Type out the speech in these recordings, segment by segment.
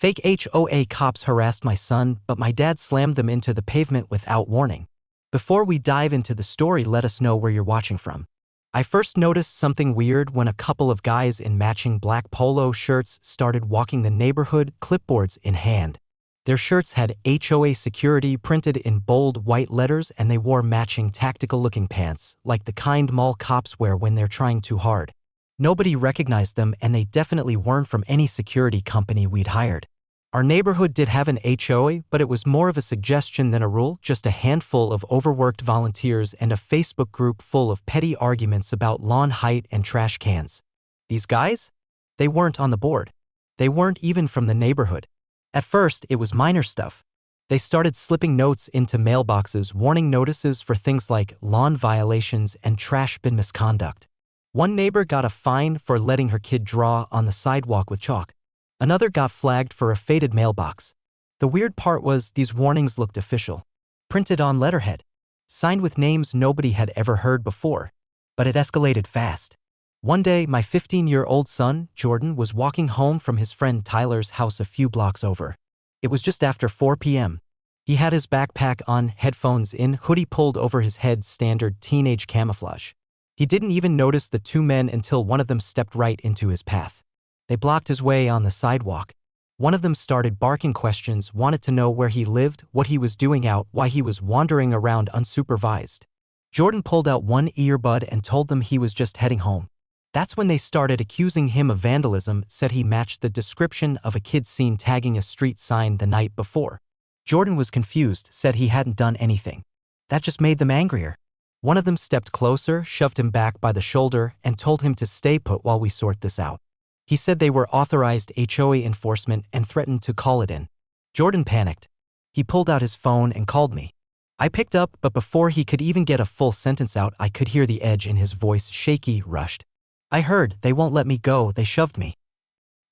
Fake HOA cops harassed my son, but my dad slammed them into the pavement without warning. Before we dive into the story, let us know where you're watching from. I first noticed something weird when a couple of guys in matching black polo shirts started walking the neighborhood, clipboards in hand. Their shirts had HOA security printed in bold white letters, and they wore matching tactical-looking pants, like the kind mall cops wear when they're trying too hard. Nobody recognized them, and they definitely weren't from any security company we'd hired. Our neighborhood did have an HOA, but it was more of a suggestion than a rule, just a handful of overworked volunteers and a Facebook group full of petty arguments about lawn height and trash cans. These guys? They weren't on the board. They weren't even from the neighborhood. At first, it was minor stuff. They started slipping notes into mailboxes, warning notices for things like lawn violations and trash bin misconduct. One neighbor got a fine for letting her kid draw on the sidewalk with chalk. Another got flagged for a faded mailbox. The weird part was these warnings looked official. Printed on letterhead. Signed with names nobody had ever heard before. But it escalated fast. One day, my 15-year-old son, Jordan, was walking home from his friend Tyler's house a few blocks over. It was just after 4 p.m. He had his backpack on, headphones in, hoodie pulled over his head, standard teenage camouflage. He didn't even notice the two men until one of them stepped right into his path. They blocked his way on the sidewalk. One of them started barking questions, wanted to know where he lived, what he was doing out, why he was wandering around unsupervised. Jordan pulled out one earbud and told them he was just heading home. That's when they started accusing him of vandalism, said he matched the description of a kid seen tagging a street sign the night before. Jordan was confused, said he hadn't done anything. That just made them angrier. One of them stepped closer, shoved him back by the shoulder, and told him to stay put while we sort this out. He said they were authorized HOA enforcement and threatened to call it in. Jordan panicked. He pulled out his phone and called me. I picked up, but before he could even get a full sentence out, I could hear the edge in his voice, shaky, rushed. I heard, "They won't let me go, they shoved me."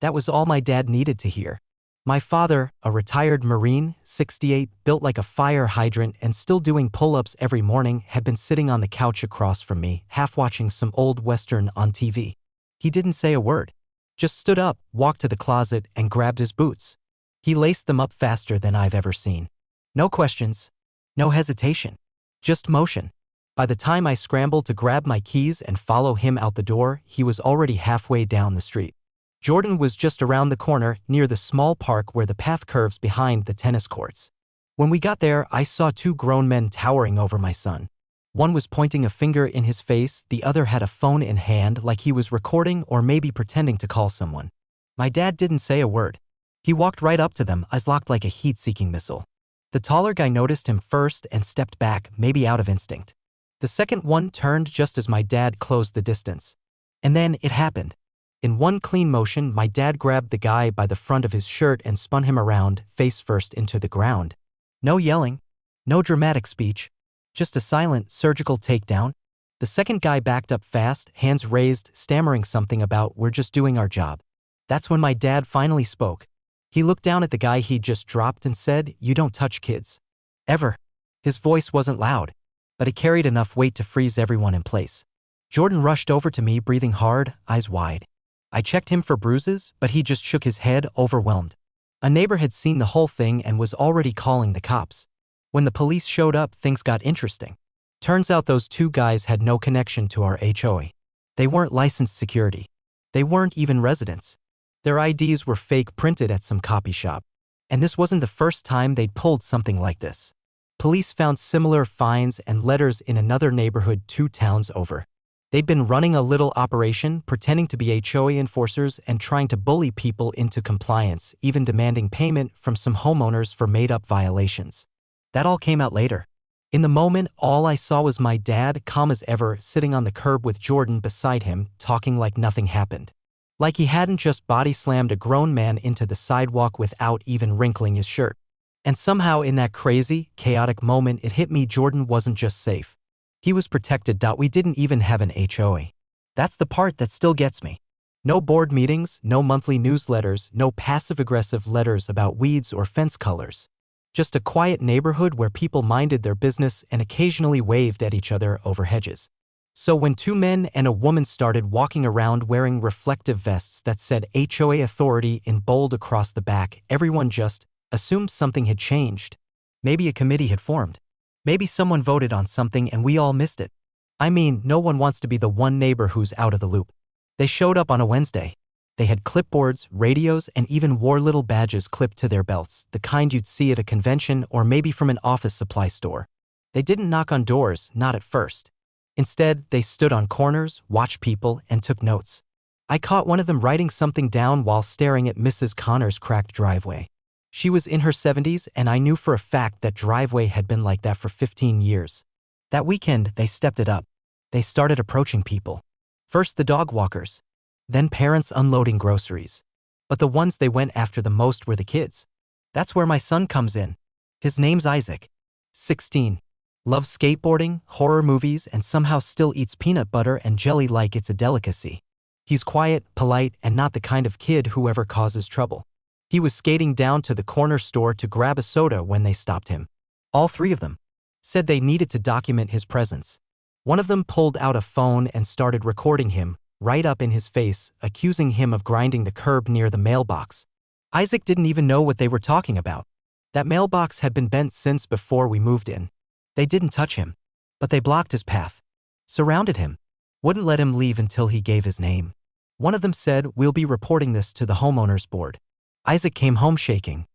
That was all my dad needed to hear. My father, a retired Marine, 68, built like a fire hydrant and still doing pull-ups every morning, had been sitting on the couch across from me, half watching some old Western on TV. He didn't say a word. Just stood up, walked to the closet, and grabbed his boots. He laced them up faster than I've ever seen. No questions. No hesitation. Just motion. By the time I scrambled to grab my keys and follow him out the door, he was already halfway down the street. Jordan was just around the corner, near the small park where the path curves behind the tennis courts. When we got there, I saw two grown men towering over my son. One was pointing a finger in his face, the other had a phone in hand like he was recording or maybe pretending to call someone. My dad didn't say a word. He walked right up to them, eyes locked like a heat-seeking missile. The taller guy noticed him first and stepped back, maybe out of instinct. The second one turned just as my dad closed the distance. And then it happened. In one clean motion, my dad grabbed the guy by the front of his shirt and spun him around, face first, into the ground. No yelling. No dramatic speech. Just a silent, surgical takedown. The second guy backed up fast, hands raised, stammering something about, "We're just doing our job." That's when my dad finally spoke. He looked down at the guy he'd just dropped and said, "You don't touch kids. Ever." His voice wasn't loud, but it carried enough weight to freeze everyone in place. Jordan rushed over to me, breathing hard, eyes wide. I checked him for bruises, but he just shook his head, overwhelmed. A neighbor had seen the whole thing and was already calling the cops. When the police showed up, things got interesting. Turns out those two guys had no connection to our HOA. They weren't licensed security. They weren't even residents. Their IDs were fake, printed at some copy shop. And this wasn't the first time they'd pulled something like this. Police found similar fines and letters in another neighborhood 2 towns over. They'd been running a little operation, pretending to be HOA enforcers and trying to bully people into compliance, even demanding payment from some homeowners for made-up violations. That all came out later. In the moment, all I saw was my dad, calm as ever, sitting on the curb with Jordan beside him, talking like nothing happened. Like he hadn't just body-slammed a grown man into the sidewalk without even wrinkling his shirt. And somehow in that crazy, chaotic moment it hit me, Jordan wasn't just safe. He was protected. We didn't even have an HOA. That's the part that still gets me. No board meetings, no monthly newsletters, no passive-aggressive letters about weeds or fence colors. Just a quiet neighborhood where people minded their business and occasionally waved at each other over hedges. So when two men and a woman started walking around wearing reflective vests that said HOA Authority in bold across the back, everyone just assumed something had changed. Maybe a committee had formed. Maybe someone voted on something and we all missed it. I mean, no one wants to be the one neighbor who's out of the loop. They showed up on a Wednesday. They had clipboards, radios, and even wore little badges clipped to their belts, the kind you'd see at a convention or maybe from an office supply store. They didn't knock on doors, not at first. Instead, they stood on corners, watched people, and took notes. I caught one of them writing something down while staring at Mrs. Connor's cracked driveway. She was in her 70s, and I knew for a fact that driveway had been like that for 15 years. That weekend, they stepped it up. They started approaching people. First the dog walkers. Then parents unloading groceries. But the ones they went after the most were the kids. That's where my son comes in. His name's Isaac. 16. Loves skateboarding, horror movies, and somehow still eats peanut butter and jelly like it's a delicacy. He's quiet, polite, and not the kind of kid who ever causes trouble. He was skating down to the corner store to grab a soda when they stopped him. All three of them said they needed to document his presence. One of them pulled out a phone and started recording him, right up in his face, accusing him of grinding the curb near the mailbox. Isaac didn't even know what they were talking about. That mailbox had been bent since before we moved in. They didn't touch him, but they blocked his path, surrounded him, wouldn't let him leave until he gave his name. One of them said, "We'll be reporting this to the homeowners board." Isaac came home shaking.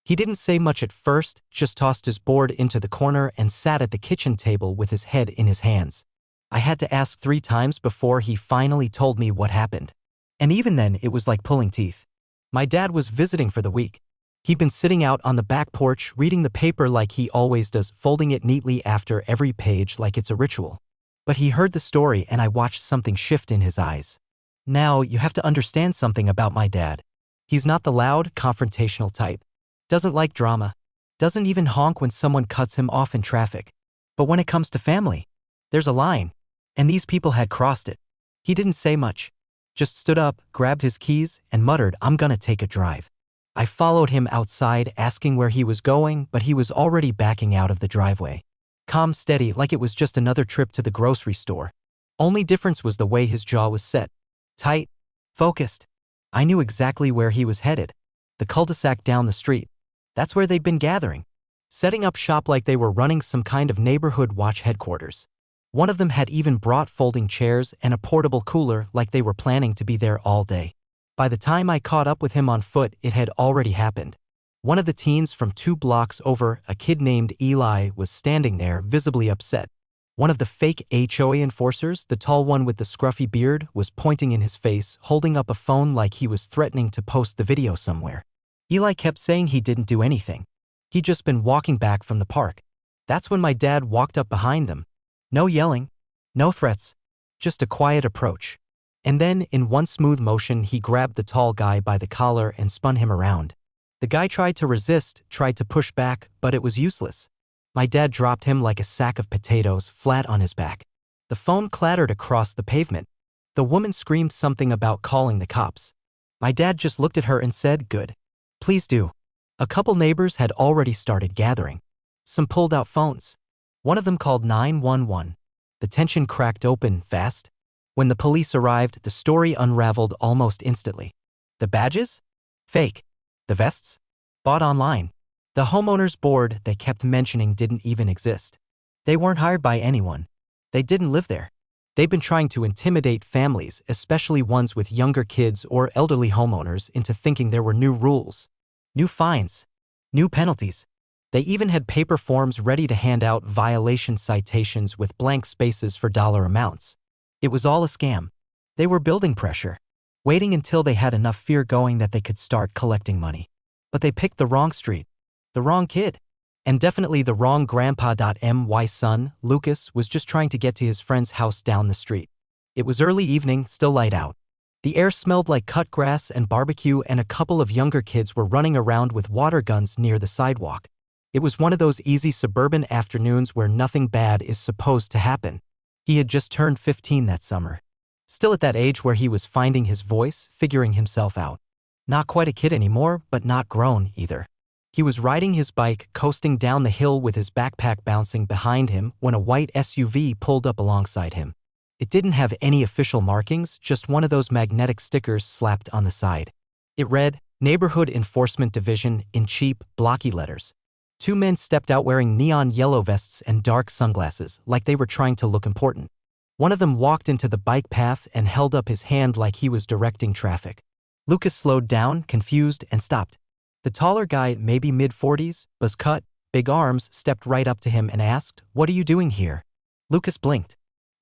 He didn't say much at first, just tossed his board into the corner and sat at the kitchen table with his head in his hands. I had to ask 3 times before he finally told me what happened. And even then, it was like pulling teeth. My dad was visiting for the week. He'd been sitting out on the back porch reading the paper like he always does, folding it neatly after every page like it's a ritual. But he heard the story and I watched something shift in his eyes. Now, you have to understand something about my dad. He's not the loud, confrontational type. Doesn't like drama. Doesn't even honk when someone cuts him off in traffic. But when it comes to family, there's a line. And these people had crossed it. He didn't say much. Just stood up, grabbed his keys, and muttered, "I'm gonna take a drive." I followed him outside, asking where he was going, but he was already backing out of the driveway. Calm, steady, like it was just another trip to the grocery store. Only difference was the way his jaw was set. Tight. Focused. I knew exactly where he was headed. The cul-de-sac down the street. That's where they'd been gathering. Setting up shop like they were running some kind of neighborhood watch headquarters. One of them had even brought folding chairs and a portable cooler like they were planning to be there all day. By the time I caught up with him on foot, it had already happened. One of the teens from 2 blocks over, a kid named Eli, was standing there, visibly upset. One of the fake HOA enforcers, the tall one with the scruffy beard, was pointing in his face, holding up a phone like he was threatening to post the video somewhere. Eli kept saying he didn't do anything. He'd just been walking back from the park. That's when my dad walked up behind them. No yelling, no threats, just a quiet approach. And then, in one smooth motion, he grabbed the tall guy by the collar and spun him around. The guy tried to resist, tried to push back, but it was useless. My dad dropped him like a sack of potatoes, flat on his back. The phone clattered across the pavement. The woman screamed something about calling the cops. My dad just looked at her and said, "Good. Please do." A couple neighbors had already started gathering. Some pulled out phones. One of them called 911. The tension cracked open fast. When the police arrived, the story unraveled almost instantly. The badges? Fake. The vests? Bought online. The homeowners board they kept mentioning didn't even exist. They weren't hired by anyone. They didn't live there. They'd been trying to intimidate families, especially ones with younger kids or elderly homeowners, into thinking there were new rules, new fines, new penalties. They even had paper forms ready to hand out violation citations with blank spaces for dollar amounts. It was all a scam. They were building pressure, waiting until they had enough fear going that they could start collecting money. But they picked the wrong street, the wrong kid, and definitely the wrong grandpa. My son, Lucas, was just trying to get to his friend's house down the street. It was early evening, still light out. The air smelled like cut grass and barbecue, and a couple of younger kids were running around with water guns near the sidewalk. It was one of those easy suburban afternoons where nothing bad is supposed to happen. He had just turned 15 that summer. Still at that age where he was finding his voice, figuring himself out. Not quite a kid anymore, but not grown either. He was riding his bike, coasting down the hill with his backpack bouncing behind him when a white SUV pulled up alongside him. It didn't have any official markings, just one of those magnetic stickers slapped on the side. It read, Neighborhood Enforcement Division, in cheap, blocky letters. Two men stepped out wearing neon yellow vests and dark sunglasses, like they were trying to look important. One of them walked into the bike path and held up his hand like he was directing traffic. Lucas slowed down, confused, and stopped. The taller guy, maybe mid-40s, buzz-cut, big arms, stepped right up to him and asked, "What are you doing here?" Lucas blinked.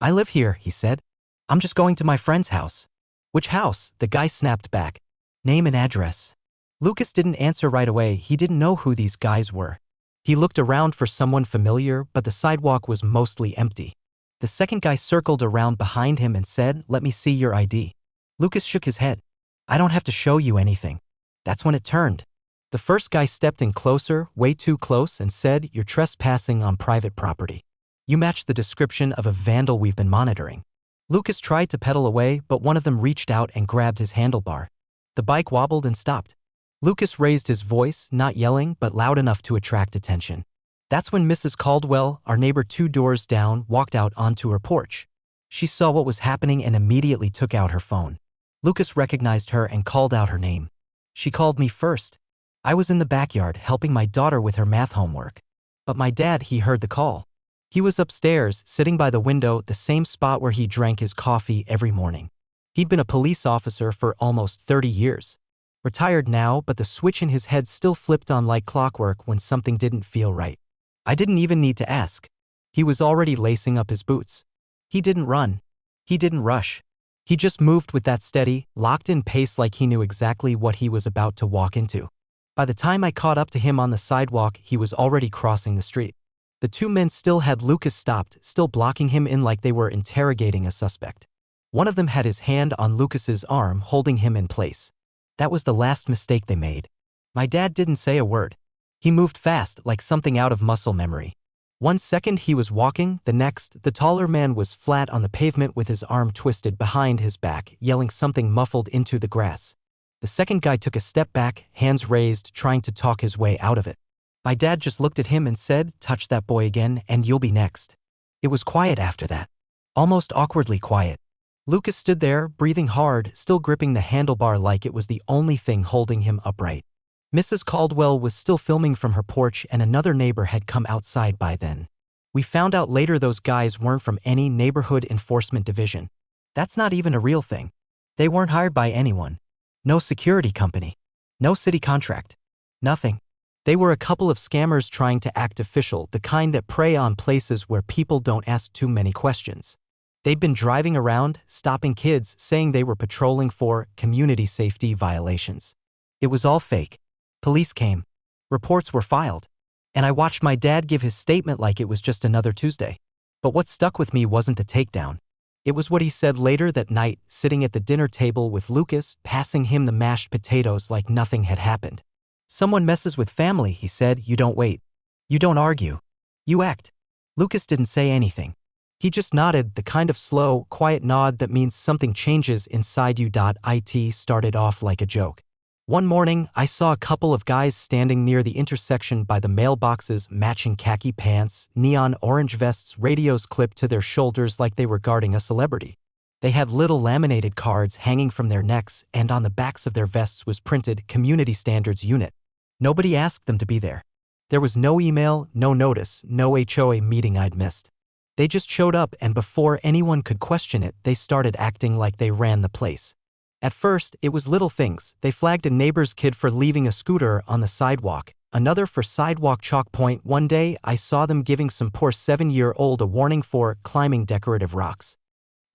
"I live here," he said. "I'm just going to my friend's house." "Which house?" the guy snapped back. "Name and address." Lucas didn't answer right away. He didn't know who these guys were. He looked around for someone familiar, but the sidewalk was mostly empty. The second guy circled around behind him and said, "Let me see your ID." Lucas shook his head. "I don't have to show you anything." That's when it turned. The first guy stepped in closer, way too close, and said, "You're trespassing on private property. You match the description of a vandal we've been monitoring." Lucas tried to pedal away, but one of them reached out and grabbed his handlebar. The bike wobbled and stopped. Lucas raised his voice, not yelling, but loud enough to attract attention. That's when Mrs. Caldwell, our neighbor 2 doors down, walked out onto her porch. She saw what was happening and immediately took out her phone. Lucas recognized her and called out her name. "She called me first. I was in the backyard helping my daughter with her math homework. But my dad, he heard the call. He was upstairs, sitting by the window, the same spot where he drank his coffee every morning. He'd been a police officer for almost 30 years. Retired now, but the switch in his head still flipped on like clockwork when something didn't feel right. I didn't even need to ask. He was already lacing up his boots. He didn't run. He didn't rush. He just moved with that steady, locked-in pace like he knew exactly what he was about to walk into. By the time I caught up to him on the sidewalk, he was already crossing the street. The 2 men still had Lucas stopped, still blocking him in like they were interrogating a suspect. One of them had his hand on Lucas's arm, holding him in place. That was the last mistake they made. My dad didn't say a word. He moved fast, like something out of muscle memory. 1 second he was walking, the next, the taller man was flat on the pavement with his arm twisted behind his back, yelling something muffled into the grass. The second guy took a step back, hands raised, trying to talk his way out of it. My dad just looked at him and said, "Touch that boy again, and you'll be next." It was quiet after that. Almost awkwardly quiet. Lucas stood there, breathing hard, still gripping the handlebar like it was the only thing holding him upright. Mrs. Caldwell was still filming from her porch and another neighbor had come outside by then. We found out later those guys weren't from any neighborhood enforcement division. That's not even a real thing. They weren't hired by anyone. No security company. No city contract. Nothing. They were a couple of scammers trying to act official, the kind that prey on places where people don't ask too many questions. They'd been driving around, stopping kids, saying they were patrolling for community safety violations. It was all fake. Police came. Reports were filed. And I watched my dad give his statement like it was just another Tuesday. But what stuck with me wasn't the takedown. It was what he said later that night, sitting at the dinner table with Lucas, passing him the mashed potatoes like nothing had happened. "Someone messes with family," he said. "You don't wait. You don't argue. You act." Lucas didn't say anything. He just nodded, the kind of slow, quiet nod that means something changes inside you. It started off like a joke. One morning, I saw a couple of guys standing near the intersection by the mailboxes, matching khaki pants, neon orange vests, radios clipped to their shoulders like they were guarding a celebrity. They had little laminated cards hanging from their necks, and on the backs of their vests was printed Community Standards Unit. Nobody asked them to be there. There was no email, no notice, no HOA meeting I'd missed. They just showed up, and before anyone could question it, they started acting like they ran the place. At first, it was little things. They flagged a neighbor's kid for leaving a scooter on the sidewalk, another for sidewalk chalk point. One day, I saw them giving some poor 7-year-old a warning for climbing decorative rocks.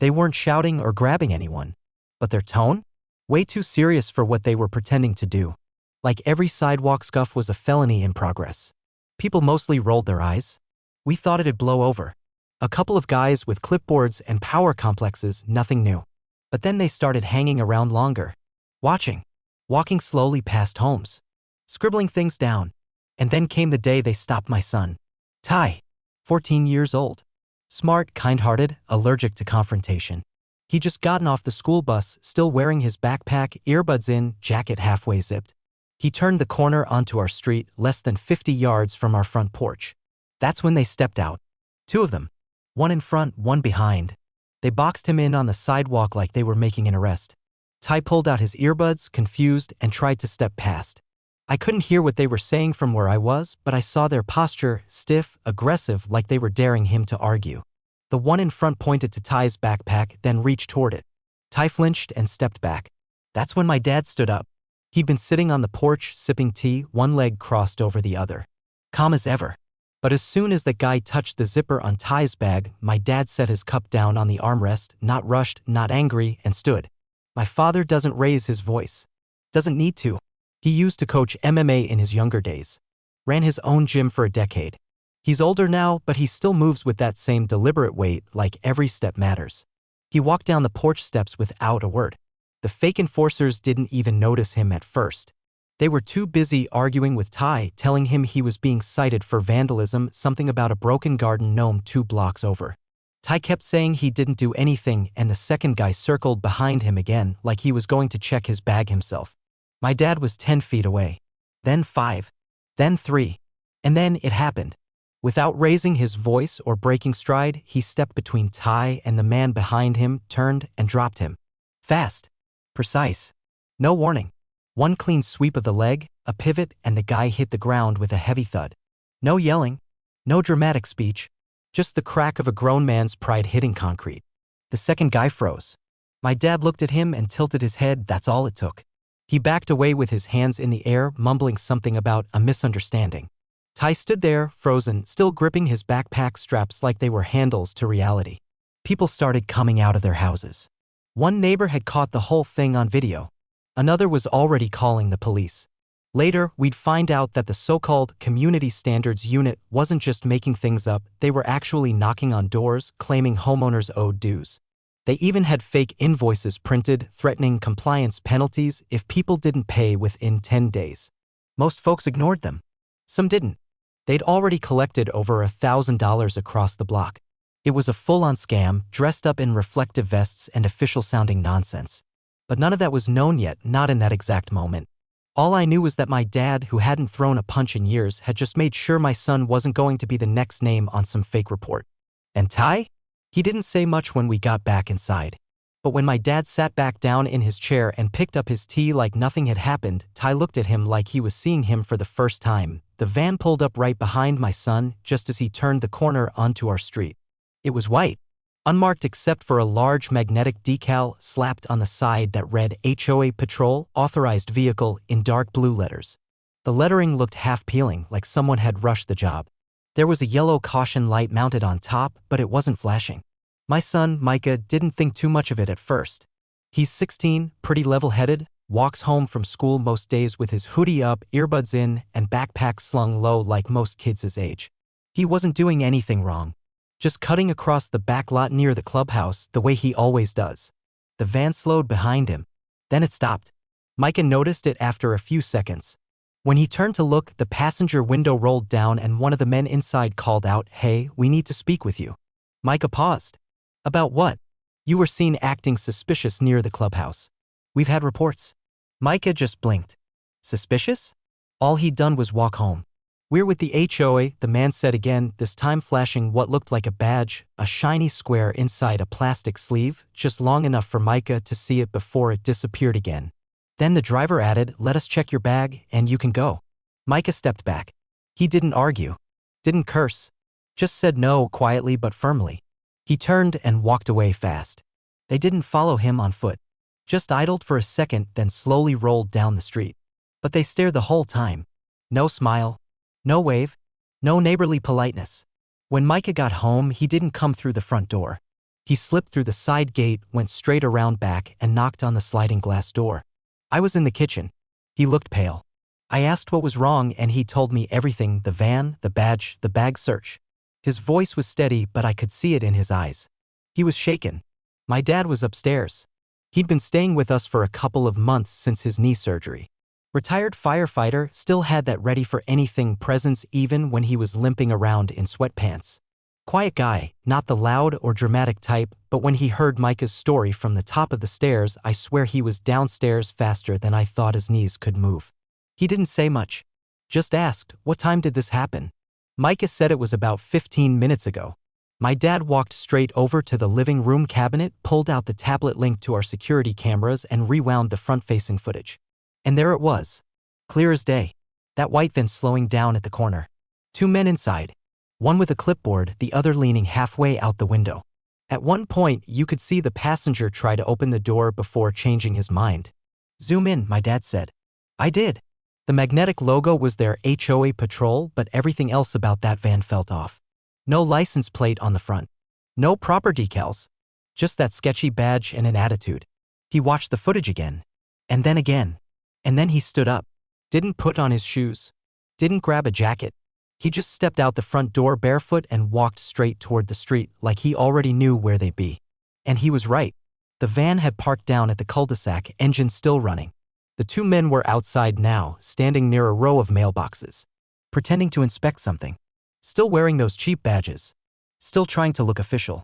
They weren't shouting or grabbing anyone. But their tone? Way too serious for what they were pretending to do. Like every sidewalk scuff was a felony in progress. People mostly rolled their eyes. We thought it'd blow over. A couple of guys with clipboards and power complexes, nothing new. But then they started hanging around longer. Watching. Walking slowly past homes. Scribbling things down. And then came the day they stopped my son. Ty. 14 years old. Smart, kind-hearted, allergic to confrontation. He'd just gotten off the school bus, still wearing his backpack, earbuds in, jacket halfway zipped. He turned the corner onto our street, less than 50 yards from our front porch. That's when they stepped out. 2 of them. One in front, one behind. They boxed him in on the sidewalk like they were making an arrest. Ty pulled out his earbuds, confused, and tried to step past. I couldn't hear what they were saying from where I was, but I saw their posture, stiff, aggressive, like they were daring him to argue. The one in front pointed to Ty's backpack, then reached toward it. Ty flinched and stepped back. That's when my dad stood up. He'd been sitting on the porch, sipping tea, one leg crossed over the other. Calm as ever. But as soon as the guy touched the zipper on Ty's bag, my dad set his cup down on the armrest, not rushed, not angry, and stood. My father doesn't raise his voice. Doesn't need to. He used to coach MMA in his younger days. Ran his own gym for a decade. He's older now, but he still moves with that same deliberate weight, like every step matters. He walked down the porch steps without a word. The fake enforcers didn't even notice him at first. They were too busy arguing with Ty, telling him he was being cited for vandalism, something about a broken garden gnome 2 blocks over. Ty kept saying he didn't do anything, and the second guy circled behind him again, like he was going to check his bag himself. My dad was 10 feet away. Then 5. Then 3. And then it happened. Without raising his voice or breaking stride, he stepped between Ty and the man behind him, turned, and dropped him. Fast. Precise. No warning. One clean sweep of the leg, a pivot, and the guy hit the ground with a heavy thud. No yelling. No dramatic speech. Just the crack of a grown man's pride hitting concrete. The second guy froze. My dad looked at him and tilted his head, that's all it took. He backed away with his hands in the air, mumbling something about a misunderstanding. Ty stood there, frozen, still gripping his backpack straps like they were handles to reality. People started coming out of their houses. One neighbor had caught the whole thing on video. Another was already calling the police. Later, we'd find out that the so-called Community Standards Unit wasn't just making things up, they were actually knocking on doors, claiming homeowners owed dues. They even had fake invoices printed, threatening compliance penalties if people didn't pay within 10 days. Most folks ignored them. Some didn't. They'd already collected over $1,000 across the block. It was a full-on scam, dressed up in reflective vests and official-sounding nonsense. But none of that was known yet, not in that exact moment. All I knew was that my dad, who hadn't thrown a punch in years, had just made sure my son wasn't going to be the next name on some fake report. And Ty? He didn't say much when we got back inside. But when my dad sat back down in his chair and picked up his tea like nothing had happened, Ty looked at him like he was seeing him for the first time. The van pulled up right behind my son, just as he turned the corner onto our street. It was white, unmarked except for a large magnetic decal slapped on the side that read HOA Patrol, Authorized Vehicle, in dark blue letters. The lettering looked half-peeling, like someone had rushed the job. There was a yellow caution light mounted on top, but it wasn't flashing. My son, Micah, didn't think too much of it at first. He's 16, pretty level-headed, walks home from school most days with his hoodie up, earbuds in, and backpack slung low like most kids his age. He wasn't doing anything wrong. Just cutting across the back lot near the clubhouse the way he always does. The van slowed behind him. Then it stopped. Micah noticed it after a few seconds. When he turned to look, the passenger window rolled down and one of the men inside called out, "Hey, we need to speak with you." Micah paused. "About what?" "You were seen acting suspicious near the clubhouse. We've had reports." Micah just blinked. Suspicious? All he'd done was walk home. "We're with the HOA," the man said again, this time flashing what looked like a badge, a shiny square inside a plastic sleeve, just long enough for Micah to see it before it disappeared again. Then the driver added, "Let us check your bag, and you can go." Micah stepped back. He didn't argue. Didn't curse. Just said no quietly but firmly. He turned and walked away fast. They didn't follow him on foot. Just idled for a second, then slowly rolled down the street. But they stared the whole time. No smile. No wave. No neighborly politeness. When Micah got home, he didn't come through the front door. He slipped through the side gate, went straight around back, and knocked on the sliding glass door. I was in the kitchen. He looked pale. I asked what was wrong, and he told me everything: the van, the badge, the bag search. His voice was steady, but I could see it in his eyes. He was shaken. My dad was upstairs. He'd been staying with us for a couple of months since his knee surgery. Retired firefighter, still had that ready-for-anything presence even when he was limping around in sweatpants. Quiet guy, not the loud or dramatic type, but when he heard Micah's story from the top of the stairs, I swear he was downstairs faster than I thought his knees could move. He didn't say much. Just asked, "What time did this happen?" Micah said it was about 15 minutes ago. My dad walked straight over to the living room cabinet, pulled out the tablet linked to our security cameras, and rewound the front-facing footage. And there it was. Clear as day. That white van slowing down at the corner. Two men inside. One with a clipboard, the other leaning halfway out the window. At one point, you could see the passenger try to open the door before changing his mind. Zoom in, my dad said. I did. The magnetic logo was their HOA patrol, but everything else about that van felt off. No license plate on the front. No proper decals. Just that sketchy badge and an attitude. He watched the footage again. And then again. And then he stood up. Didn't put on his shoes. Didn't grab a jacket. He just stepped out the front door barefoot and walked straight toward the street like he already knew where they'd be. And he was right. The van had parked down at the cul-de-sac, engine still running. The two men were outside now, standing near a row of mailboxes. Pretending to inspect something. Still wearing those cheap badges. Still trying to look official.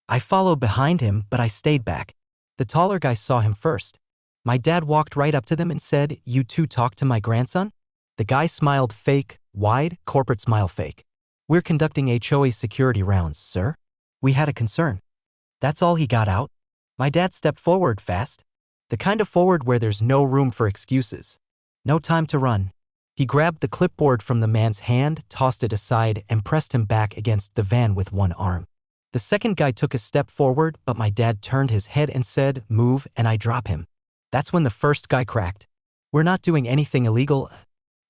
I followed behind him, but I stayed back. The taller guy saw him first. My dad walked right up to them and said, "You two talk to my grandson?" The guy smiled fake, wide, corporate smile fake. "We're conducting HOA security rounds, sir. We had a concern." That's all he got out. My dad stepped forward fast. The kind of forward where there's no room for excuses. No time to run. He grabbed the clipboard from the man's hand, tossed it aside, and pressed him back against the van with one arm. The second guy took a step forward, but my dad turned his head and said, "Move," and I drop him. That's when the first guy cracked. "We're not doing anything illegal.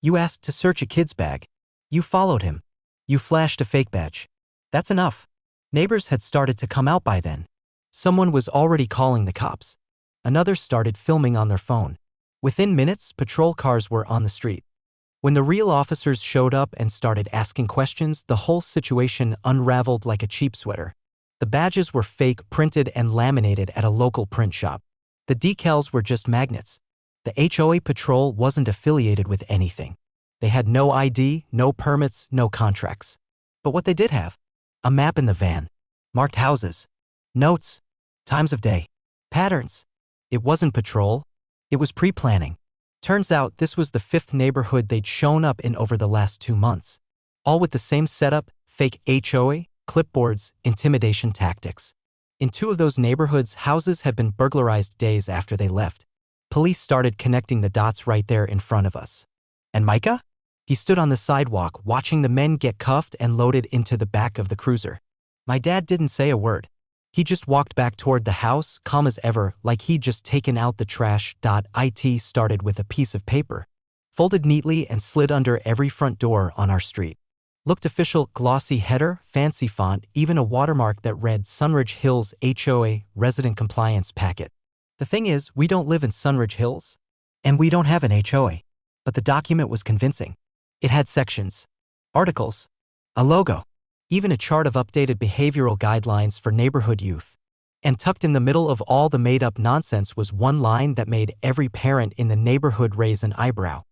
You asked to search a kid's bag. You followed him. You flashed a fake badge. That's enough." Neighbors had started to come out by then. Someone was already calling the cops. Another started filming on their phone. Within minutes, patrol cars were on the street. When the real officers showed up and started asking questions, the whole situation unraveled like a cheap sweater. The badges were fake, printed and laminated at a local print shop. The decals were just magnets. The HOA patrol wasn't affiliated with anything. They had no ID, no permits, no contracts. But what they did have? A map in the van. Marked houses. Notes. Times of day. Patterns. It wasn't patrol. It was pre-planning. Turns out this was the fifth neighborhood they'd shown up in over the last 2 months. All with the same setup, fake HOA, clipboards, intimidation tactics. In 2 of those neighborhoods, houses had been burglarized days after they left. Police started connecting the dots right there in front of us. And Micah? He stood on the sidewalk, watching the men get cuffed and loaded into the back of the cruiser. My dad didn't say a word. He just walked back toward the house, calm as ever, like he'd just taken out the trash. It started with a piece of paper, folded neatly and slid under every front door on our street. Looked official, glossy header, fancy font, even a watermark that read Sunridge Hills HOA Resident Compliance Packet. The thing is, we don't live in Sunridge Hills, and we don't have an HOA. But the document was convincing. It had sections, articles, a logo, even a chart of updated behavioral guidelines for neighborhood youth. And tucked in the middle of all the made-up nonsense was one line that made every parent in the neighborhood raise an eyebrow.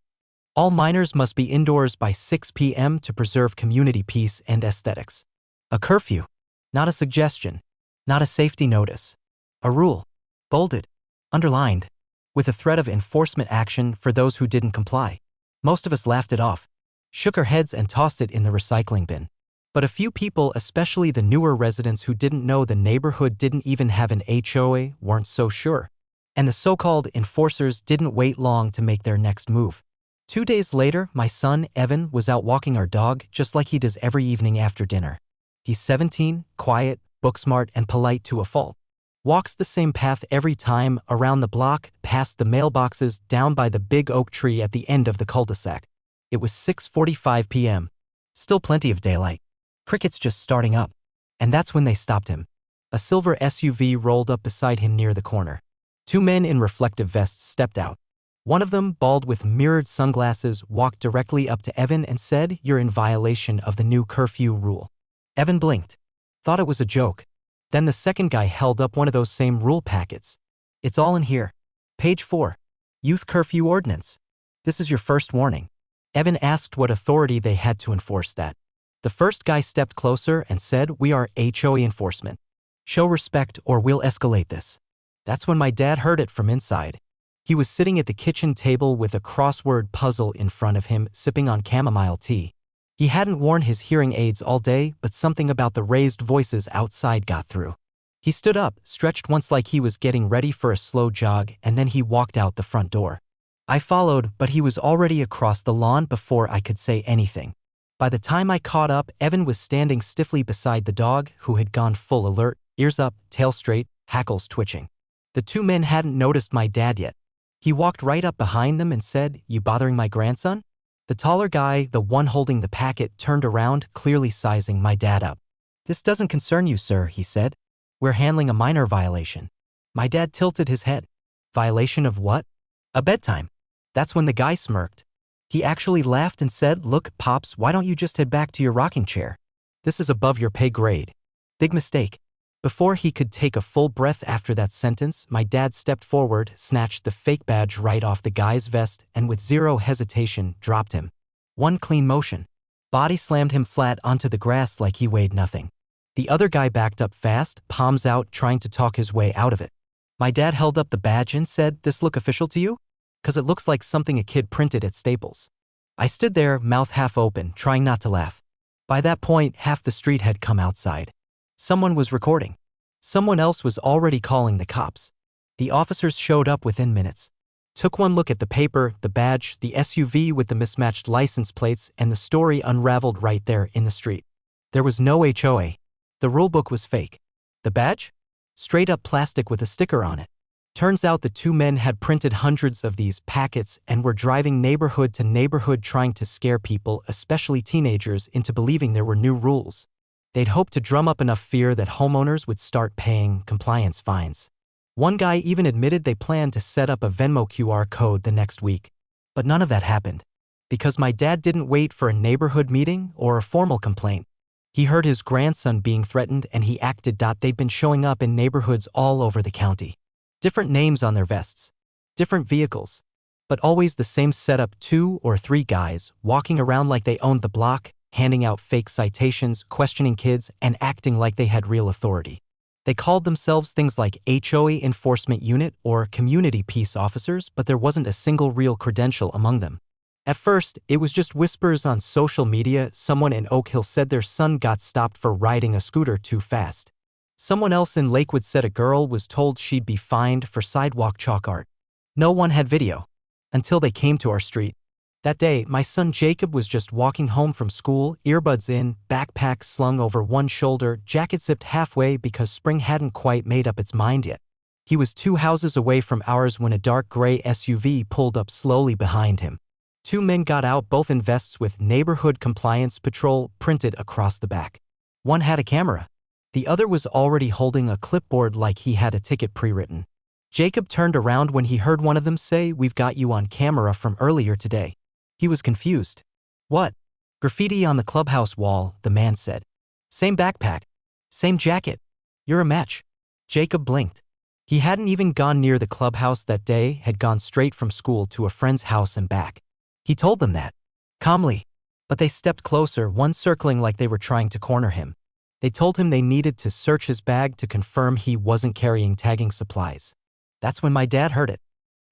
All minors must be indoors by 6 p.m. to preserve community peace and aesthetics. A curfew. Not a suggestion. Not a safety notice. A rule. Bolded. Underlined. With a threat of enforcement action for those who didn't comply. Most of us laughed it off. Shook our heads and tossed it in the recycling bin. But a few people, especially the newer residents who didn't know the neighborhood didn't even have an HOA, weren't so sure. And the so-called enforcers didn't wait long to make their next move. 2 days later, my son, Evan, was out walking our dog just like he does every evening after dinner. He's 17, quiet, book-smart, and polite to a fault. Walks the same path every time, around the block, past the mailboxes, down by the big oak tree at the end of the cul-de-sac. It was 6:45 p.m. Still plenty of daylight. Crickets just starting up. And that's when they stopped him. A silver SUV rolled up beside him near the corner. 2 men in reflective vests stepped out. One of them, bald with mirrored sunglasses, walked directly up to Evan and said, "You're in violation of the new curfew rule." Evan blinked. Thought it was a joke. Then the second guy held up one of those same rule packets. "It's all in here. Page 4. Youth Curfew Ordinance. This is your first warning." Evan asked what authority they had to enforce that. The first guy stepped closer and said, "We are HOA enforcement. Show respect or we'll escalate this." That's when my dad heard it from inside. He was sitting at the kitchen table with a crossword puzzle in front of him, sipping on chamomile tea. He hadn't worn his hearing aids all day, but something about the raised voices outside got through. He stood up, stretched once like he was getting ready for a slow jog, and then he walked out the front door. I followed, but he was already across the lawn before I could say anything. By the time I caught up, Evan was standing stiffly beside the dog, who had gone full alert, ears up, tail straight, hackles twitching. The two men hadn't noticed my dad yet. He walked right up behind them and said, "You bothering my grandson?" The taller guy, the one holding the packet, turned around, clearly sizing my dad up. "This doesn't concern you, sir," he said. "We're handling a minor violation." My dad tilted his head. "Violation of what?" "A bedtime." That's when the guy smirked. He actually laughed and said, "Look, Pops, why don't you just head back to your rocking chair? This is above your pay grade." Big mistake. Before he could take a full breath after that sentence, my dad stepped forward, snatched the fake badge right off the guy's vest, and with zero hesitation, dropped him. One clean motion. Body slammed him flat onto the grass like he weighed nothing. The other guy backed up fast, palms out, trying to talk his way out of it. My dad held up the badge and said, "This look official to you? 'Cause it looks like something a kid printed at Staples." I stood there, mouth half open, trying not to laugh. By that point, half the street had come outside. Someone was recording. Someone else was already calling the cops. The officers showed up within minutes. Took one look at the paper, the badge, the SUV with the mismatched license plates, and the story unraveled right there in the street. There was no HOA. The rulebook was fake. The badge? Straight up plastic with a sticker on it. Turns out the two men had printed hundreds of these packets and were driving neighborhood to neighborhood trying to scare people, especially teenagers, into believing there were new rules. They'd hoped to drum up enough fear that homeowners would start paying compliance fines. One guy even admitted they planned to set up a Venmo QR code the next week. But none of that happened. Because my dad didn't wait for a neighborhood meeting or a formal complaint. He heard his grandson being threatened and he acted. They'd been showing up in neighborhoods all over the county. Different names on their vests. Different vehicles. But always the same setup, 2 or 3 guys, walking around like they owned the block, handing out fake citations, questioning kids, and acting like they had real authority. They called themselves things like HOA Enforcement Unit or Community Peace Officers, but there wasn't a single real credential among them. At first, it was just whispers on social media. Someone in Oak Hill said their son got stopped for riding a scooter too fast. Someone else in Lakewood said a girl was told she'd be fined for sidewalk chalk art. No one had video. Until they came to our street. That day, my son Jacob was just walking home from school, earbuds in, backpack slung over one shoulder, jacket zipped halfway because spring hadn't quite made up its mind yet. He was 2 houses away from ours when a dark gray SUV pulled up slowly behind him. 2 men got out, both in vests with Neighborhood Compliance Patrol printed across the back. One had a camera. The other was already holding a clipboard like he had a ticket pre-written. Jacob turned around when he heard one of them say, "We've got you on camera from earlier today." He was confused. "What?" "Graffiti on the clubhouse wall," the man said. "Same backpack. Same jacket. You're a match." Jacob blinked. He hadn't even gone near the clubhouse that day, had gone straight from school to a friend's house and back. He told them that. Calmly. But they stepped closer, one circling like they were trying to corner him. They told him they needed to search his bag to confirm he wasn't carrying tagging supplies. That's when my dad heard it.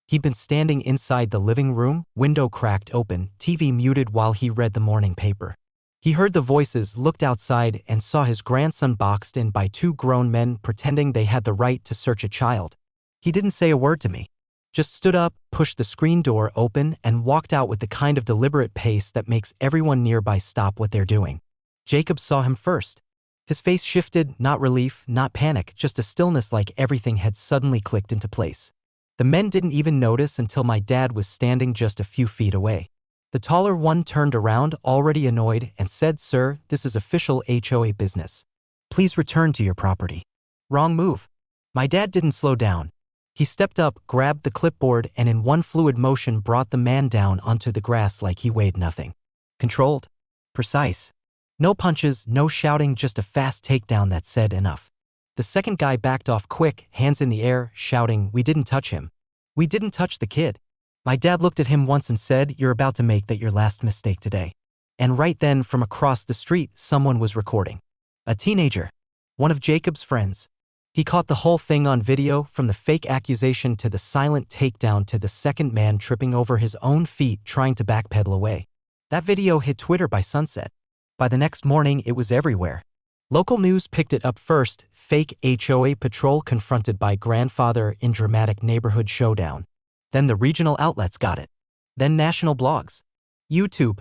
He'd been standing inside the living room, window cracked open, TV muted while he read the morning paper. He heard the voices, looked outside, and saw his grandson boxed in by 2 grown men pretending they had the right to search a child. He didn't say a word to me. Just stood up, pushed the screen door open, and walked out with the kind of deliberate pace that makes everyone nearby stop what they're doing. Jacob saw him first. His face shifted, not relief, not panic, just a stillness like everything had suddenly clicked into place. The men didn't even notice until my dad was standing just a few feet away. The taller one turned around, already annoyed, and said, "Sir, this is official HOA business. Please return to your property." Wrong move. My dad didn't slow down. He stepped up, grabbed the clipboard, and in one fluid motion brought the man down onto the grass like he weighed nothing. Controlled. Precise. No punches, no shouting, just a fast takedown that said enough. The second guy backed off quick, hands in the air, shouting, "We didn't touch him. We didn't touch the kid." My dad looked at him once and said, "You're about to make that your last mistake today." And right then, from across the street, someone was recording. A teenager. One of Jacob's friends. He caught the whole thing on video, from the fake accusation to the silent takedown to the second man tripping over his own feet trying to backpedal away. That video hit Twitter by sunset. By the next morning, it was everywhere. Local news picked it up first, fake HOA patrol confronted by grandfather in dramatic neighborhood showdown. Then the regional outlets got it. Then national blogs. YouTube.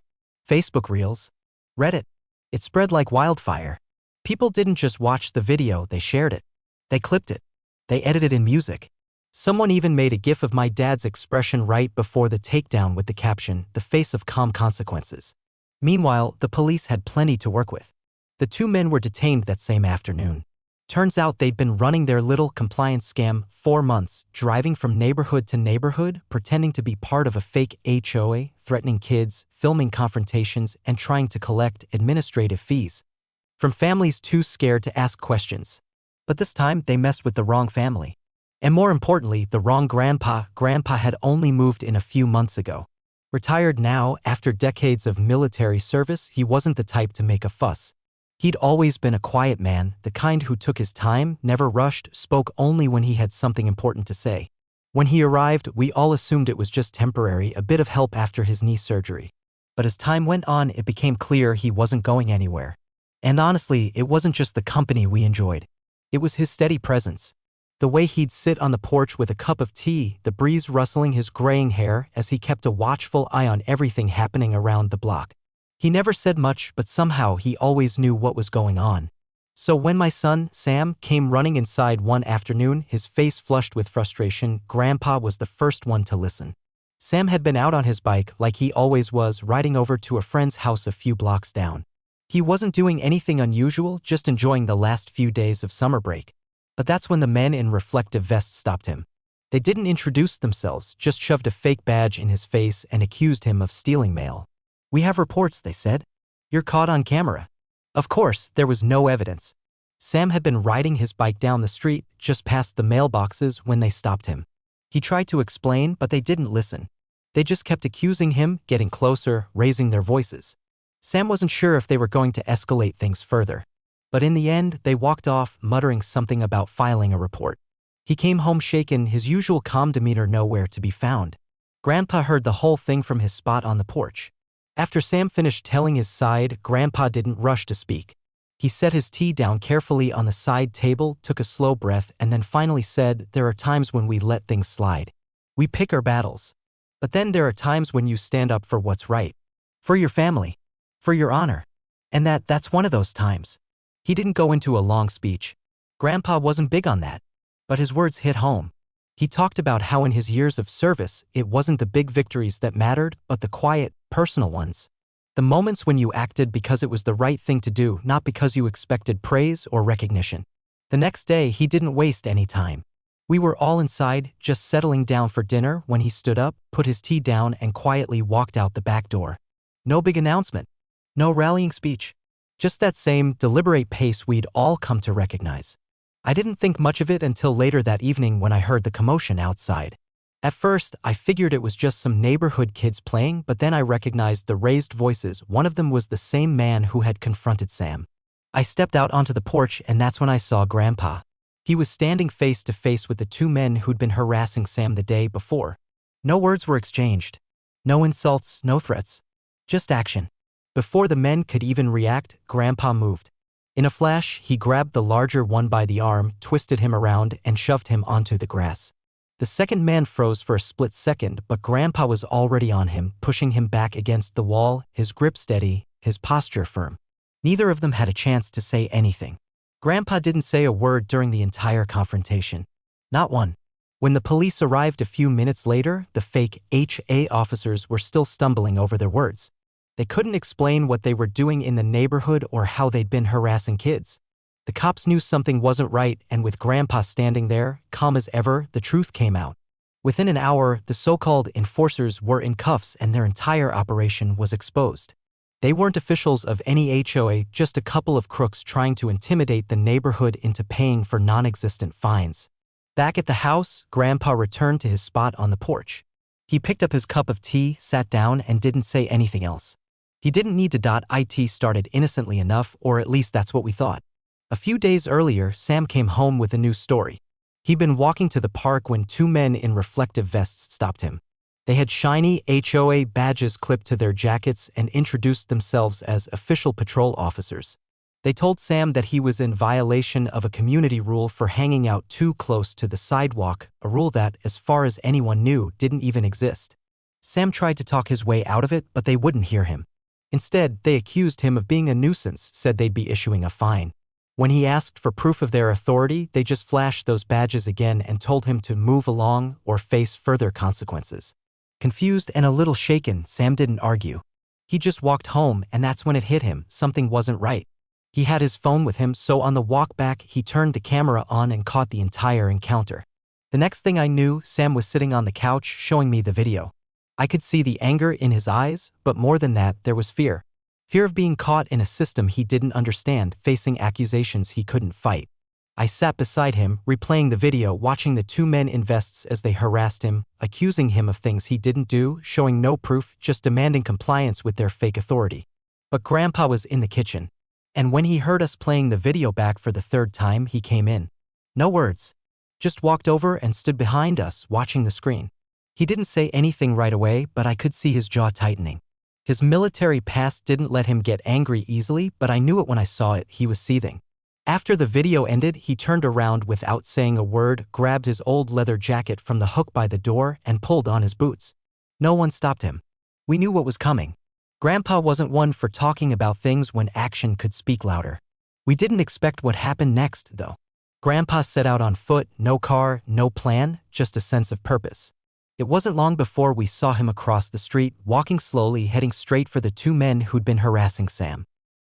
Facebook Reels. Reddit. It spread like wildfire. People didn't just watch the video, they shared it. They clipped it. They edited in music. Someone even made a gif of my dad's expression right before the takedown with the caption, "The face of calm consequences." Meanwhile, the police had plenty to work with. The two men were detained that same afternoon. Turns out they'd been running their little compliance scam 4 months, driving from neighborhood to neighborhood, pretending to be part of a fake HOA, threatening kids, filming confrontations, and trying to collect administrative fees from families too scared to ask questions. But this time, they messed with the wrong family. And more importantly, the wrong grandpa. Grandpa had only moved in a few months ago. Retired now, after decades of military service, he wasn't the type to make a fuss. He'd always been a quiet man, the kind who took his time, never rushed, spoke only when he had something important to say. When he arrived, we all assumed it was just temporary, a bit of help after his knee surgery. But as time went on, it became clear he wasn't going anywhere. And honestly, it wasn't just the company we enjoyed. It was his steady presence. The way he'd sit on the porch with a cup of tea, the breeze rustling his graying hair as he kept a watchful eye on everything happening around the block. He never said much, but somehow he always knew what was going on. So when my son, Sam, came running inside one afternoon, his face flushed with frustration, Grandpa was the first one to listen. Sam had been out on his bike like he always was, riding over to a friend's house a few blocks down. He wasn't doing anything unusual, just enjoying the last few days of summer break. But that's when the men in reflective vests stopped him. They didn't introduce themselves, just shoved a fake badge in his face and accused him of stealing mail. "We have reports," they said. "You're caught on camera." Of course, there was no evidence. Sam had been riding his bike down the street, just past the mailboxes, when they stopped him. He tried to explain, but they didn't listen. They just kept accusing him, getting closer, raising their voices. Sam wasn't sure if they were going to escalate things further. But in the end, they walked off, muttering something about filing a report. He came home shaken, his usual calm demeanor nowhere to be found. Grandpa heard the whole thing from his spot on the porch. After Sam finished telling his side, Grandpa didn't rush to speak. He set his tea down carefully on the side table, took a slow breath, and then finally said, "There are times when we let things slide. We pick our battles. But then there are times when you stand up for what's right. For your family. For your honor. And that's one of those times." He didn't go into a long speech. Grandpa wasn't big on that. But his words hit home. He talked about how in his years of service, it wasn't the big victories that mattered, but the quiet, personal ones. The moments when you acted because it was the right thing to do, not because you expected praise or recognition. The next day, he didn't waste any time. We were all inside, just settling down for dinner, when he stood up, put his tea down, and quietly walked out the back door. No big announcement. No rallying speech. Just that same, deliberate pace we'd all come to recognize. I didn't think much of it until later that evening when I heard the commotion outside. At first, I figured it was just some neighborhood kids playing, but then I recognized the raised voices. One of them was the same man who had confronted Sam. I stepped out onto the porch, and that's when I saw Grandpa. He was standing face to face with the two men who'd been harassing Sam the day before. No words were exchanged. No insults, no threats. Just action. Before the men could even react, Grandpa moved. In a flash, he grabbed the larger one by the arm, twisted him around, and shoved him onto the grass. The second man froze for a split second, but Grandpa was already on him, pushing him back against the wall, his grip steady, his posture firm. Neither of them had a chance to say anything. Grandpa didn't say a word during the entire confrontation. Not one. When the police arrived a few minutes later, the fake HA officers were still stumbling over their words. They couldn't explain what they were doing in the neighborhood or how they'd been harassing kids. The cops knew something wasn't right, and with Grandpa standing there, calm as ever, the truth came out. Within an hour, the so-called enforcers were in cuffs and their entire operation was exposed. They weren't officials of any HOA, just a couple of crooks trying to intimidate the neighborhood into paying for non-existent fines. Back at the house, Grandpa returned to his spot on the porch. He picked up his cup of tea, sat down, and didn't say anything else. He didn't need to. It started innocently enough, or at least that's what we thought. A few days earlier, Sam came home with a new story. He'd been walking to the park when two men in reflective vests stopped him. They had shiny HOA badges clipped to their jackets and introduced themselves as official patrol officers. They told Sam that he was in violation of a community rule for hanging out too close to the sidewalk, a rule that, as far as anyone knew, didn't even exist. Sam tried to talk his way out of it, but they wouldn't hear him. Instead, they accused him of being a nuisance, said they'd be issuing a fine. When he asked for proof of their authority, they just flashed those badges again and told him to move along or face further consequences. Confused and a little shaken, Sam didn't argue. He just walked home, and that's when it hit him, something wasn't right. He had his phone with him, so on the walk back, he turned the camera on and caught the entire encounter. The next thing I knew, Sam was sitting on the couch showing me the video. I could see the anger in his eyes, but more than that, there was fear. Fear of being caught in a system he didn't understand, facing accusations he couldn't fight. I sat beside him, replaying the video, watching the two men in vests as they harassed him, accusing him of things he didn't do, showing no proof, just demanding compliance with their fake authority. But Grandpa was in the kitchen. And when he heard us playing the video back for the third time, he came in. No words. Just walked over and stood behind us, watching the screen. He didn't say anything right away, but I could see his jaw tightening. His military past didn't let him get angry easily, but I knew it when I saw it. He was seething. After the video ended, he turned around without saying a word, grabbed his old leather jacket from the hook by the door, and pulled on his boots. No one stopped him. We knew what was coming. Grandpa wasn't one for talking about things when action could speak louder. We didn't expect what happened next, though. Grandpa set out on foot, no car, no plan, just a sense of purpose. It wasn't long before we saw him across the street, walking slowly, heading straight for the two men who'd been harassing Sam.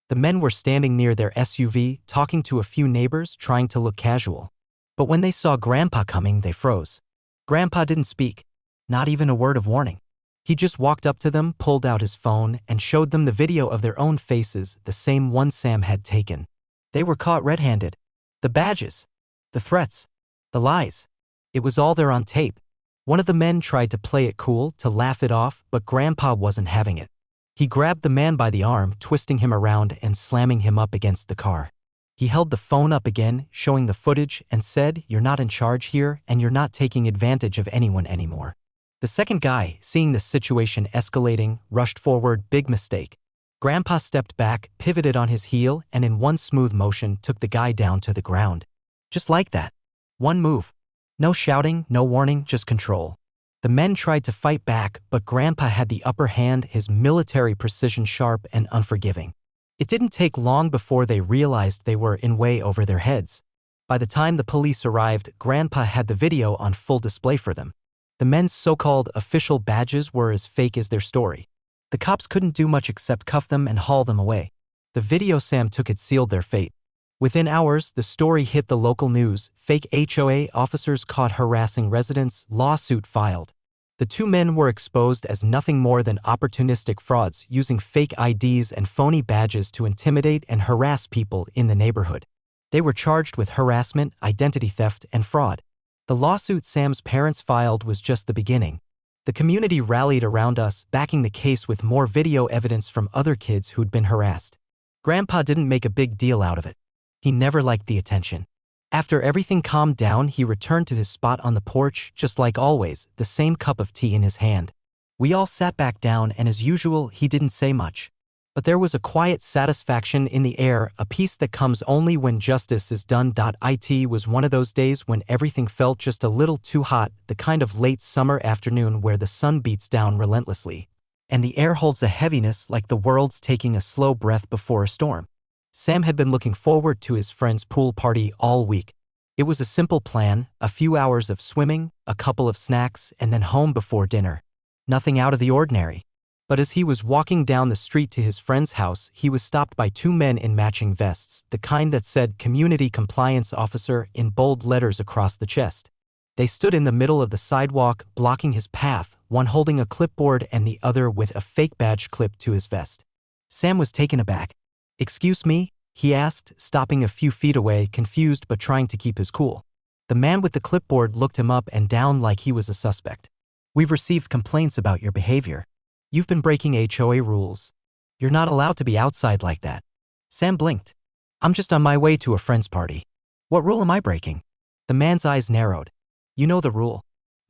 The men were standing near their SUV, talking to a few neighbors, trying to look casual. But when they saw Grandpa coming, they froze. Grandpa didn't speak. Not even a word of warning. He just walked up to them, pulled out his phone, and showed them the video of their own faces, the same one Sam had taken. They were caught red-handed. The badges. The threats. The lies. It was all there on tape. One of the men tried to play it cool, to laugh it off, but Grandpa wasn't having it. He grabbed the man by the arm, twisting him around and slamming him up against the car. He held the phone up again, showing the footage, and said, "You're not in charge here, and you're not taking advantage of anyone anymore." The second guy, seeing the situation escalating, rushed forward. Big mistake. Grandpa stepped back, pivoted on his heel, and in one smooth motion took the guy down to the ground. Just like that. One move. No shouting, no warning, just control. The men tried to fight back, but Grandpa had the upper hand, his military precision sharp and unforgiving. It didn't take long before they realized they were in way over their heads. By the time the police arrived, Grandpa had the video on full display for them. The men's so-called official badges were as fake as their story. The cops couldn't do much except cuff them and haul them away. The video Sam took had sealed their fate. Within hours, the story hit the local news. Fake HOA officers caught harassing residents, lawsuit filed. The two men were exposed as nothing more than opportunistic frauds, using fake IDs and phony badges to intimidate and harass people in the neighborhood. They were charged with harassment, identity theft, and fraud. The lawsuit Sam's parents filed was just the beginning. The community rallied around us, backing the case with more video evidence from other kids who'd been harassed. Grandpa didn't make a big deal out of it. He never liked the attention. After everything calmed down, he returned to his spot on the porch, just like always, the same cup of tea in his hand. We all sat back down, and as usual, he didn't say much. But there was a quiet satisfaction in the air, a peace that comes only when justice is done. It was one of those days when everything felt just a little too hot, the kind of late summer afternoon where the sun beats down relentlessly, and the air holds a heaviness like the world's taking a slow breath before a storm. Sam had been looking forward to his friend's pool party all week. It was a simple plan, a few hours of swimming, a couple of snacks, and then home before dinner. Nothing out of the ordinary. But as he was walking down the street to his friend's house, he was stopped by two men in matching vests, the kind that said Community Compliance Officer in bold letters across the chest. They stood in the middle of the sidewalk, blocking his path, one holding a clipboard and the other with a fake badge clipped to his vest. Sam was taken aback. "Excuse me?" he asked, stopping a few feet away, confused but trying to keep his cool. The man with the clipboard looked him up and down like he was a suspect. "We've received complaints about your behavior. You've been breaking HOA rules. You're not allowed to be outside like that." Sam blinked. "I'm just on my way to a friend's party. What rule am I breaking?" The man's eyes narrowed. "You know the rule.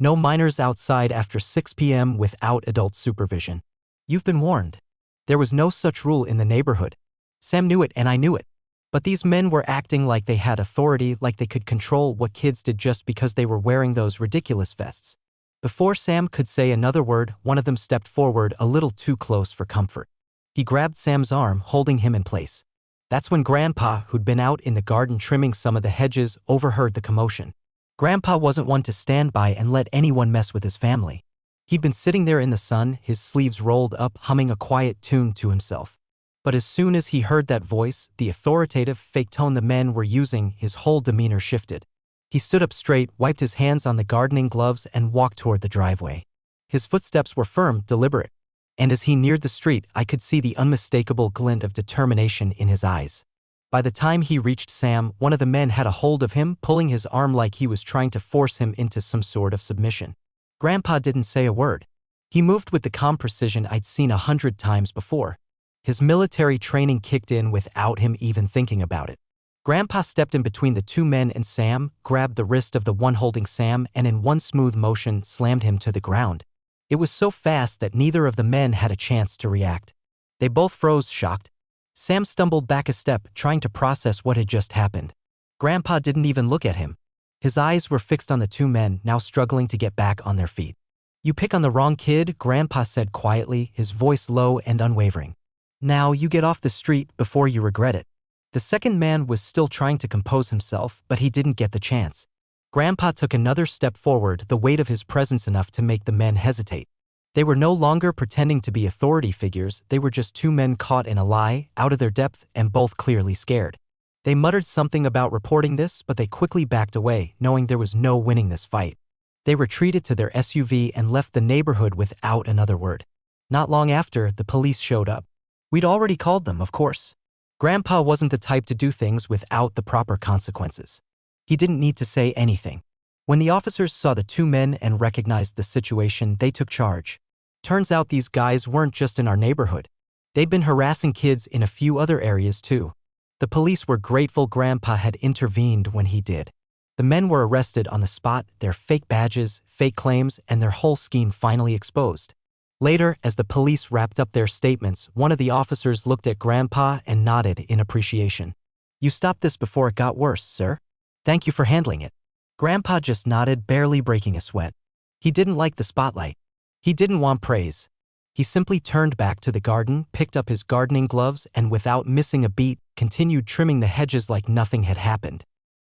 No minors outside after 6 p.m. without adult supervision. You've been warned. There was no such rule in the neighborhood. Sam knew it and I knew it. But these men were acting like they had authority, like they could control what kids did just because they were wearing those ridiculous vests. Before Sam could say another word, one of them stepped forward a little too close for comfort. He grabbed Sam's arm, holding him in place. That's when Grandpa, who'd been out in the garden trimming some of the hedges, overheard the commotion. Grandpa wasn't one to stand by and let anyone mess with his family. He'd been sitting there in the sun, his sleeves rolled up, humming a quiet tune to himself. But as soon as he heard that voice, the authoritative, fake tone the men were using, his whole demeanor shifted. He stood up straight, wiped his hands on the gardening gloves, and walked toward the driveway. His footsteps were firm, deliberate. And as he neared the street, I could see the unmistakable glint of determination in his eyes. By the time he reached Sam, one of the men had a hold of him, pulling his arm like he was trying to force him into some sort of submission. Grandpa didn't say a word. He moved with the calm precision I'd seen 100 times before. His military training kicked in without him even thinking about it. Grandpa stepped in between the two men and Sam, grabbed the wrist of the one holding Sam, and in one smooth motion slammed him to the ground. It was so fast that neither of the men had a chance to react. They both froze, shocked. Sam stumbled back a step, trying to process what had just happened. Grandpa didn't even look at him. His eyes were fixed on the two men, now struggling to get back on their feet. "You pick on the wrong kid," Grandpa said quietly, his voice low and unwavering. "Now you get off the street before you regret it." The second man was still trying to compose himself, but he didn't get the chance. Grandpa took another step forward, the weight of his presence enough to make the men hesitate. They were no longer pretending to be authority figures, they were just two men caught in a lie, out of their depth, and both clearly scared. They muttered something about reporting this, but they quickly backed away, knowing there was no winning this fight. They retreated to their SUV and left the neighborhood without another word. Not long after, the police showed up. We'd already called them, of course. Grandpa wasn't the type to do things without the proper consequences. He didn't need to say anything. When the officers saw the two men and recognized the situation, they took charge. Turns out these guys weren't just in our neighborhood. They'd been harassing kids in a few other areas too. The police were grateful Grandpa had intervened when he did. The men were arrested on the spot, their fake badges, fake claims, and their whole scheme finally exposed. Later, as the police wrapped up their statements, one of the officers looked at Grandpa and nodded in appreciation. "You stopped this before it got worse, sir. Thank you for handling it." Grandpa just nodded, barely breaking a sweat. He didn't like the spotlight. He didn't want praise. He simply turned back to the garden, picked up his gardening gloves, and without missing a beat, continued trimming the hedges like nothing had happened.